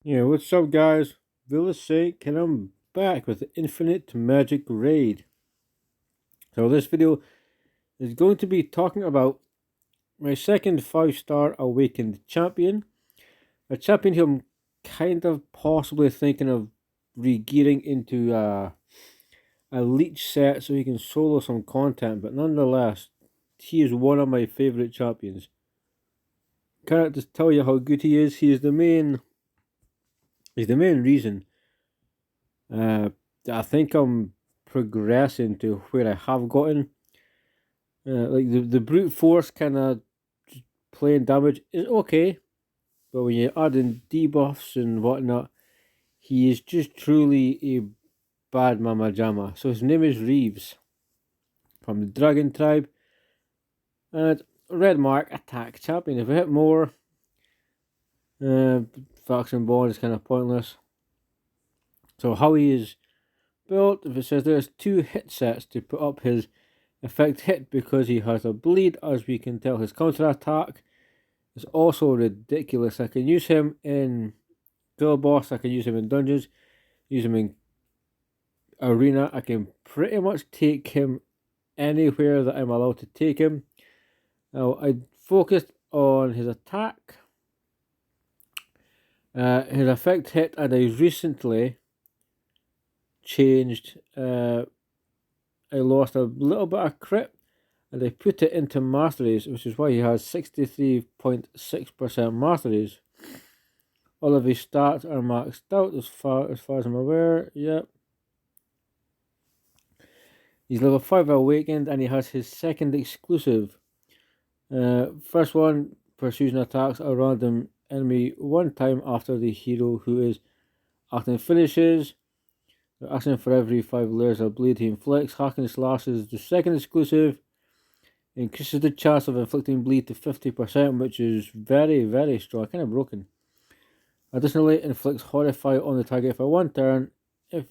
Yeah, what's up, guys? Vilisink, and I'm back with the Infinite Magicraid. So this video is going to be talking about my second 5-star awakened champion, a champion who I'm kind of possibly thinking of re-gearing into a leech set so he can solo some content, but nonetheless, he is one of my favorite champions. Can't just tell you how good he is. He's the main reason Uh, I think I'm progressing to where I have gotten. Like the brute force kind of playing damage is okay, but when you add in debuffs and whatnot, he is just truly a bad mama jamma. So his name is Reeves from the Dragon Tribe, and red mark attack champion. If I hit more, uh, faction bond is kind of pointless. So how he is built, if it says there's 2 hit sets to put up his effect hit because he has a bleed, as we can tell. His counter attack is also ridiculous. I can use him in Guild Boss, I can use him in Dungeons, use him in Arena. I can pretty much take him anywhere that I'm allowed to take him. Now, I focused on his attack, his effect hit, and I recently changed. I lost a little bit of crit and I put it into masteries, which is why he has 63.6% masteries. All of his stats are maxed out as far as I'm aware. Yep. He's level 5 awakened and he has his second exclusive. First one pursues and attacks a random enemy one time after the hero who is acting finishes. Acting for every 5 layers of bleed he inflicts. Hack and slash is the second exclusive. Increases the chance of inflicting bleed to 50%, which is very, very strong. Kind of broken. Additionally, inflicts Horrify on the target for 1 turn if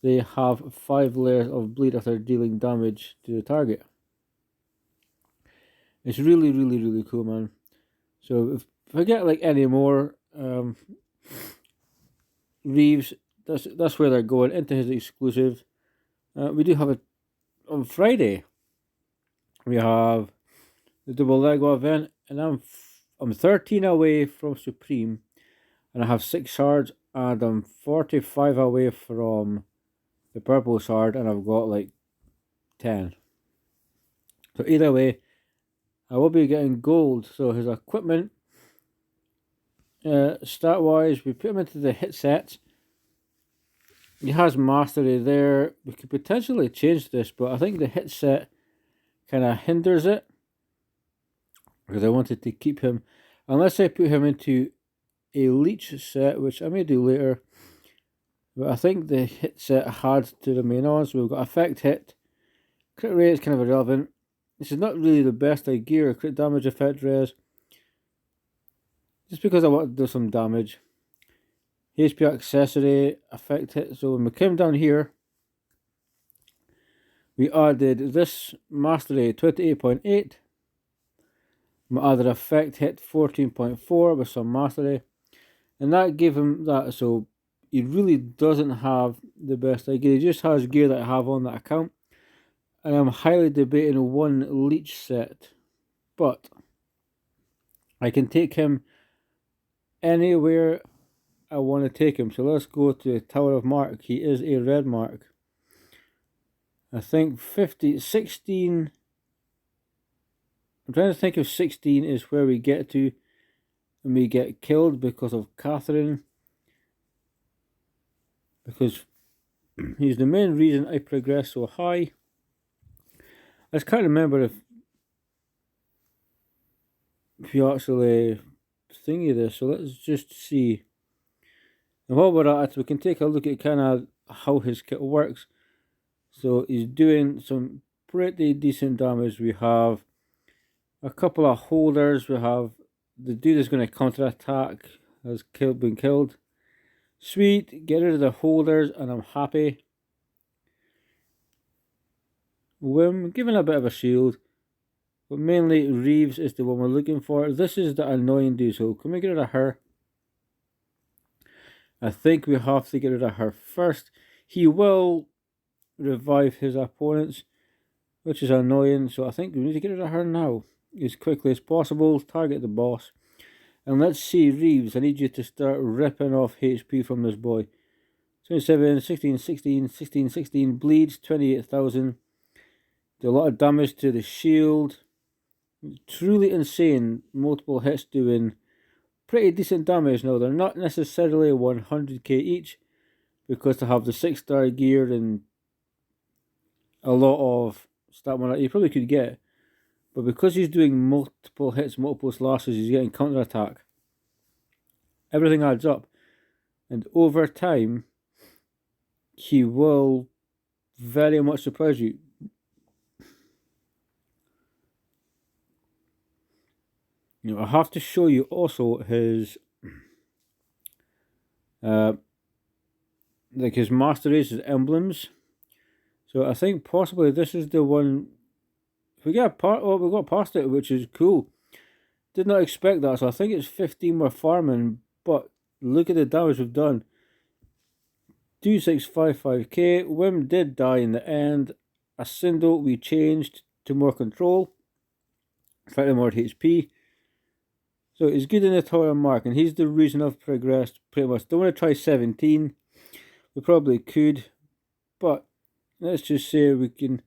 they have 5 layers of bleed after dealing damage to the target. It's really, really, really cool, man. So if I get like any more Reeves, that's where they're going into his exclusive. We do have it on Friday. We have the double Lego event, and I'm 13 away from Supreme, and I have 6 shards, and I'm 45 away from the purple shard, and I've got like 10. So either way, I will be getting gold. So his equipment, stat wise, we put him into the hit sets. He has mastery there. We could potentially change this, but I think the hit set kind of hinders it because I wanted to keep him, unless I put him into a leech set, which I may do later. But I think the hit set had to remain on. So we've got effect hit. Crit rate is kind of irrelevant. This is not really the best idea. Crit damage effect res. Just because I want to do some damage. HP accessory, effect hit. So when we came down here, we added this mastery 28.8. My other effect hit 14.4 with some mastery. And that gave him that. So he really doesn't have the best gear. He just has gear that I have on that account. And I'm highly debating one leech set. But I can take him anywhere I want to take him. So let's go to Tower of Mark. He is a red mark. I think 16. I'm trying to think if 16 is where we get to and we get killed because of Catherine. Because he's the main reason I progress so high. I just can't remember if you actually thingy this. So let's just see. And while we're at it, we can take a look at kind of how his kit works. So he's doing some pretty decent damage. We have a couple of holders. We have the dude is going to counter attack. Has been killed. Sweet. Get rid of the holders, and I'm happy. Wim, giving a bit of a shield. But mainly Reeves is the one we're looking for. This is the annoying dude. So can we get rid of her? I think we have to get rid of her first. He will revive his opponents, which is annoying, so I think we need to get rid of her now as quickly as possible. Target the boss. And let's see, Reeves, I need you to start ripping off HP from this boy. 27, 16, 16, 16, 16, bleeds, 28,000. Do a lot of damage to the shield. Truly insane. Multiple hits doing pretty decent damage. Now, they're not necessarily 100k each, because they have the 6-star gear and a lot of stamina you probably could get. But because he's doing multiple hits, multiple slashes, he's getting counter attack. Everything adds up. And over time, he will very much surprise you. You know, I have to show you also his like his master race, his emblems. So I think possibly this is the one. If we get part, oh, we got past it, which is cool. Did not expect that, so I think it's 15 we're farming. But look at the damage we've done. 2655k. Wim did die in the end. Ascindo we changed to more control, slightly more HP. So he's good in the tower mark, and he's the reason I've progressed pretty much. Don't want to try 17. We probably could, but let's just say we can.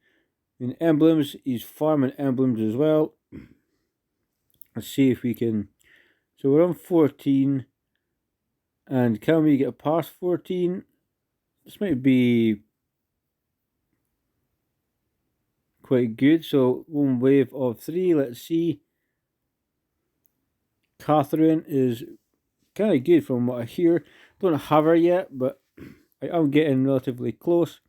In emblems, he's farming emblems as well. Let's see if we can. So we're on 14, and can we get past 14? This might be quite good. So one wave of 3. Let's see. Catherine is kind of good from what I hear. Don't have her yet, but I am getting relatively close.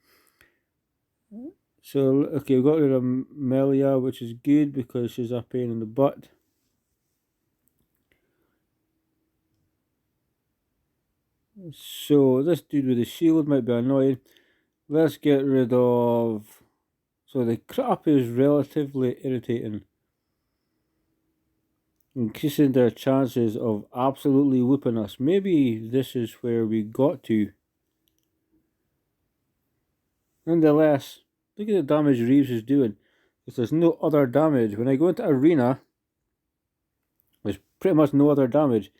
So, okay, we've got rid of Melia, which is good because she's a pain in the butt. So, this dude with the shield might be annoying. Let's get rid of... So, the crap is relatively irritating, increasing their chances of absolutely whooping us. Maybe this is where we got to. Nonetheless, look at the damage Reeves is doing. Because there's no other damage. When I go into arena, there's pretty much no other damage.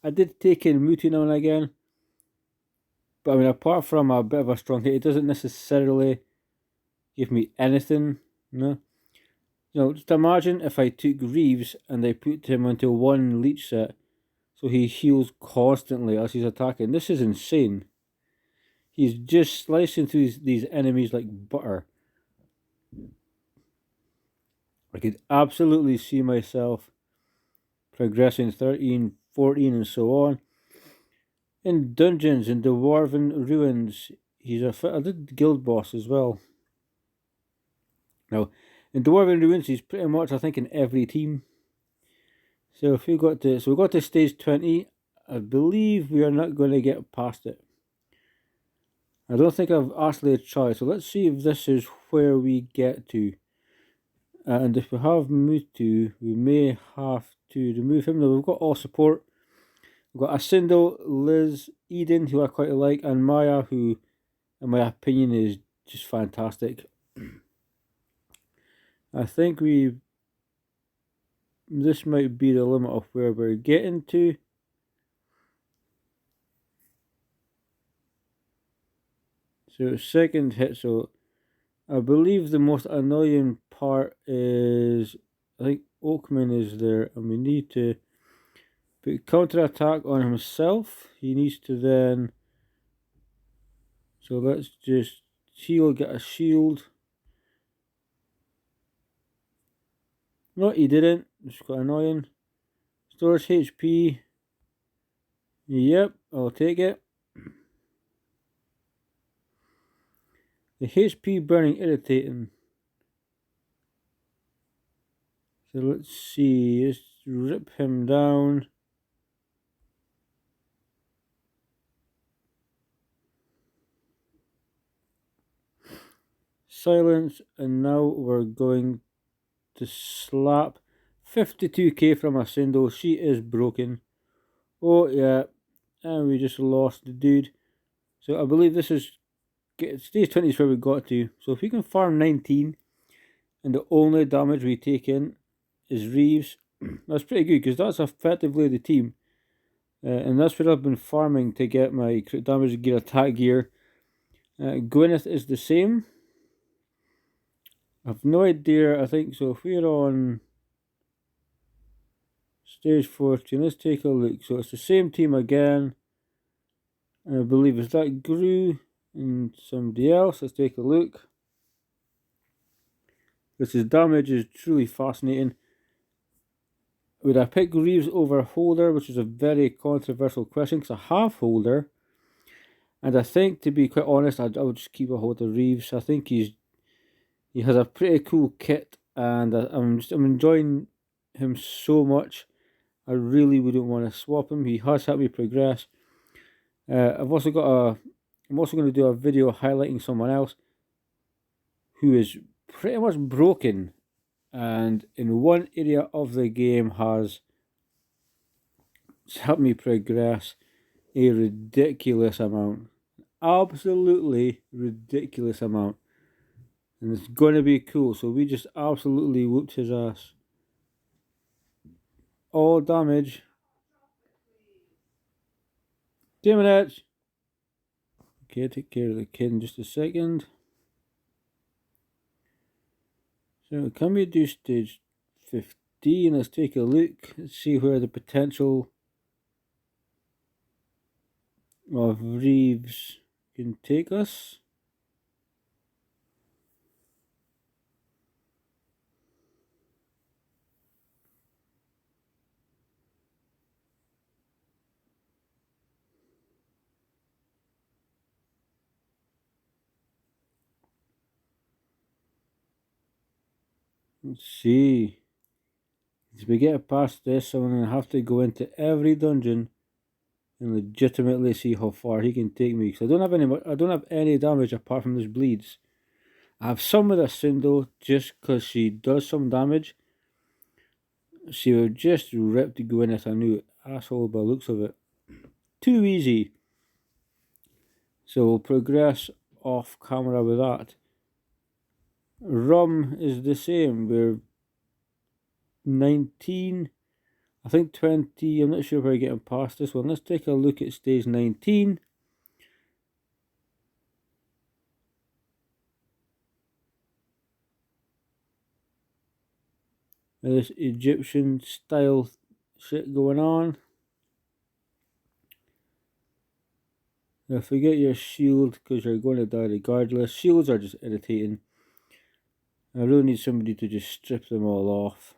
I did take in Muti now and again. But I mean, apart from a bit of a strong hit, it doesn't necessarily give me anything. No. You know, just imagine if I took Reeves and I put him into one leech set. So he heals constantly as he's attacking. This is insane. He's just slicing through these enemies like butter. I could absolutely see myself progressing 13, 14 and so on. In dungeons, in Dwarven Ruins, I did guild boss as well. Now, in Dwarven Ruins, he's pretty much, I think, in every team. So if we got to stage 20, I believe we are not going to get past it. I don't think I've actually tried, so let's see if this is where we get to. And if we have Mutu, we may have to remove him. Now we've got all support. We've got Ascindo, Liz, Eden, who I quite like, and Maya, who, in my opinion, is just fantastic. I think this might be the limit of where we're getting to. So second hit, so I believe the most annoying part is, I think Oakman is there, and we need to put counter attack on himself. He needs to then, so let's just heal, get a shield. No, he didn't. It's quite annoying. Stores HP. Yep, I'll take it. The HP burning irritating. So let's see. Let's rip him down. Silence, and now we're going to slap 52k from Ascindo. She is broken. Oh yeah, and we just lost the dude. So I believe this is stage 20 is where we got to. So if we can farm 19 and the only damage we take in is Reeves, that's pretty good because that's effectively the team. And that's what I've been farming to get my crit damage gear, attack gear. Gwyneth is the same. I've no idea. I think so. If we're on stage 14, let's take a look. So it's the same team again. And I believe it's that Gru and somebody else. Let's take a look. This damage is truly fascinating. Would I pick Reeves over Holder, which is a very controversial question because I have Holder, and I think, to be quite honest, I would just keep a hold of Reeves. I think he has a pretty cool kit, and I'm enjoying him so much. I really wouldn't want to swap him. He has helped me progress. I'm also going to do a video highlighting someone else who is pretty much broken, and in one area of the game has helped me progress a ridiculous amount. Absolutely ridiculous amount. And it's going to be cool. So we just absolutely whooped his ass. All damage. 2 minutes. Okay, take care of the kid in just a second. So can we do stage 15? Let's take a look. Let's see where the potential of Reeves can take us. Let's see. As we get past this, I'm going to have to go into every dungeon and legitimately see how far he can take me. Because I don't have any damage apart from this bleeds. I have some with a Cindo just because she does some damage. She would just rip to go in as a new asshole by the looks of it. Too easy. So we'll progress off camera with that. Rum is the same. We're 19. I think 20. I'm not sure if we're getting past this one. Let's take a look at stage 19. This Egyptian style shit going on. Now forget your shield because you're going to die regardless. Shields are just irritating. I really need somebody to just strip them all off.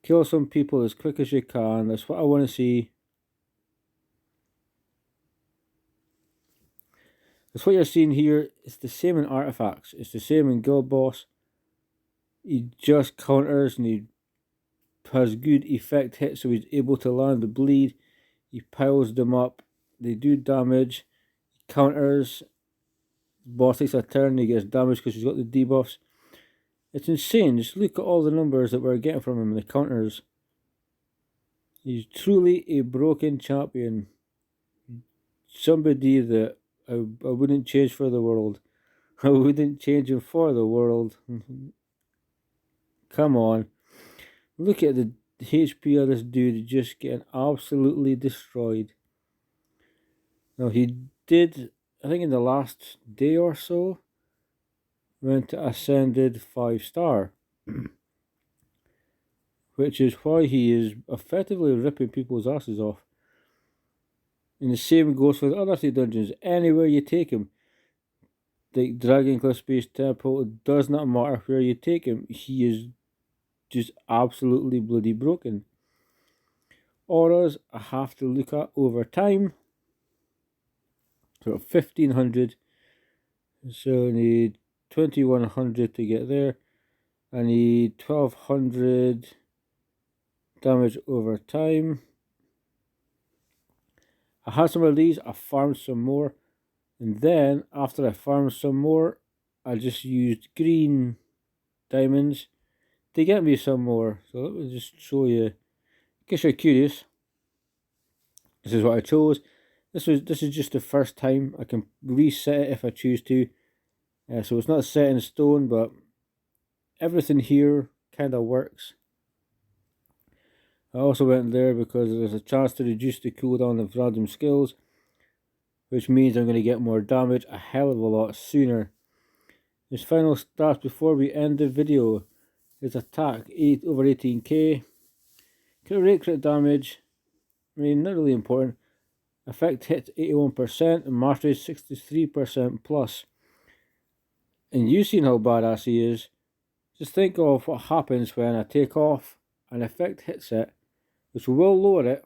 Kill some people as quick as you can. That's what I want to see. That's what you're seeing here. It's the same in artifacts. It's the same in Guild Boss. He just counters and he has good effect hits, so he's able to land the bleed. He piles them up. They do damage. He counters. The boss takes a turn. He gets damage because he's got the debuffs. It's insane. Just look at all the numbers that we're getting from him in the counters. He's truly a broken champion. Somebody that I wouldn't change for the world. I wouldn't change him for the world. Come on. Look at the HP of this dude just getting absolutely destroyed. Now he did, I think in the last day or so, went to Ascended 5-star. Which is why he is effectively ripping people's asses off. And the same goes for the other 3 dungeons. Anywhere you take him, like Dragon Cliff Space Temple, it does not matter where you take him, he is just absolutely bloody broken. Auras I have to look at over time. So 1500. So I need 2100 to get there. I need 1200 damage over time. I had some of these, I farmed some more, and then after I farmed some more, I just used green diamonds to get me some more. So let me just show you, in case you're curious. This is what I chose. This is just the first time. I can reset it if I choose to. So it's not set in stone, but everything here kind of works. I also went there because there's a chance to reduce the cooldown of random skills, which means I'm going to get more damage a hell of a lot sooner. His final stats before we end the video is attack 8 over 18k, crit rate, crit damage, I mean not really important, effect hit 81% and mastery 63% plus. And you've seen how badass he is. Just think of what happens when I take off an effect hit set, which will lower it,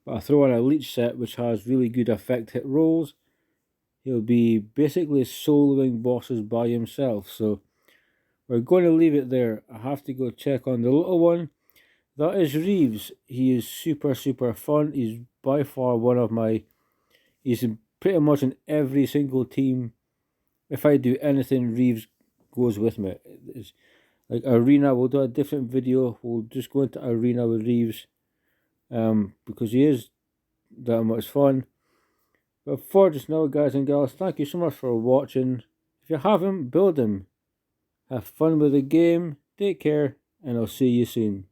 but I throw in a leech set which has really good effect hit rolls. He'll be basically soloing bosses by himself. So we're going to leave it there. I have to go check on the little one. That is Reeves. He is super fun. He's by far one of my... He's pretty much in every single team. If I do anything, Reeves goes with me. It's like Arena, we'll do a different video. We'll just go into Arena with Reeves. Because he is that much fun. But for just now, guys and gals, thank you so much for watching. If you haven't, build him. Have fun with the game. Take care, and I'll see you soon.